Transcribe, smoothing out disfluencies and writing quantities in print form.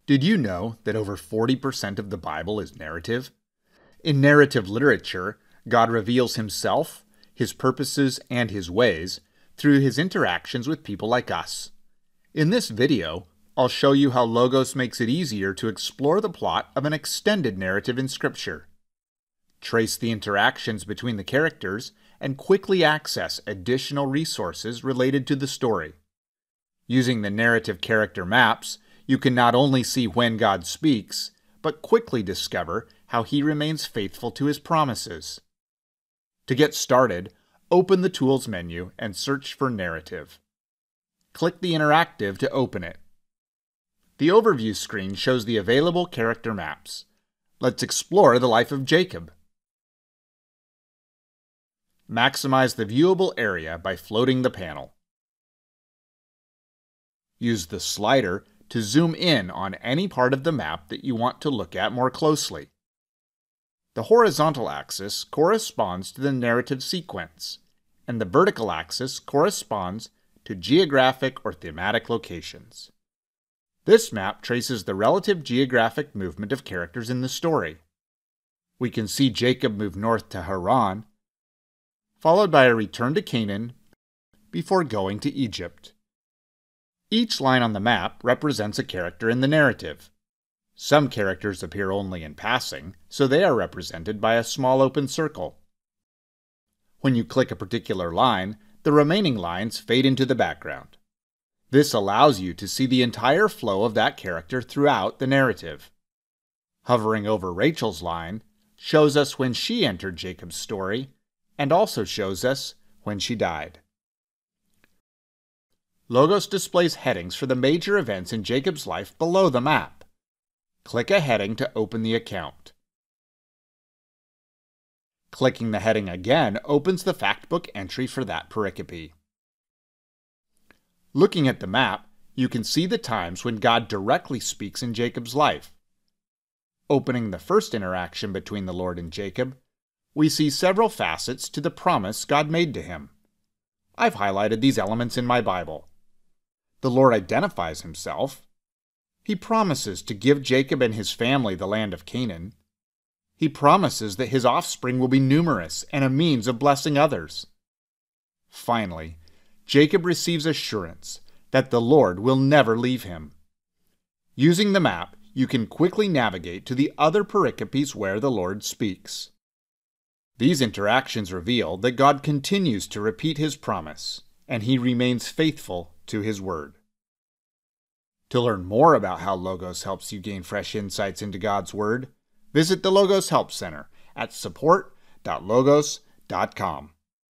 Did you know that over 40% of the Bible is narrative? In narrative literature, God reveals himself, his purposes, and his ways through his interactions with people like us. In this video, I'll show you how Logos makes it easier to explore the plot of an extended narrative in Scripture. Trace the interactions between the characters and quickly access additional resources related to the story. Using the narrative character maps, you can not only see when God speaks, but quickly discover how he remains faithful to his promises. To get started, open the Tools menu and search for Narrative. Click the Interactive to open it. The overview screen shows the available character maps. Let's explore the life of Jacob. Maximize the viewable area by floating the panel. Use the slider to zoom in on any part of the map that you want to look at more closely. The horizontal axis corresponds to the narrative sequence, and the vertical axis corresponds to geographic or thematic locations. This map traces the relative geographic movement of characters in the story. We can see Jacob move north to Haran, followed by a return to Canaan before going to Egypt. Each line on the map represents a character in the narrative. Some characters appear only in passing, so they are represented by a small open circle. When you click a particular line, the remaining lines fade into the background. This allows you to see the entire flow of that character throughout the narrative. Hovering over Rachel's line shows us when she entered Jacob's story, and also shows us when she died. Logos displays headings for the major events in Jacob's life below the map. Click a heading to open the account. Clicking the heading again opens the factbook entry for that pericope. Looking at the map, you can see the times when God directly speaks in Jacob's life. Opening the first interaction between the Lord and Jacob, we see several facets to the promise God made to him. I've highlighted these elements in my Bible. The Lord identifies himself. He promises to give Jacob and his family the land of Canaan. He promises that his offspring will be numerous and a means of blessing others. Finally, Jacob receives assurance that the Lord will never leave him. Using the map, you can quickly navigate to the other pericopes where the Lord speaks. These interactions reveal that God continues to repeat his promise, and he remains faithful to his word. To learn more about how Logos helps you gain fresh insights into God's word, visit the Logos Help Center at support.logos.com.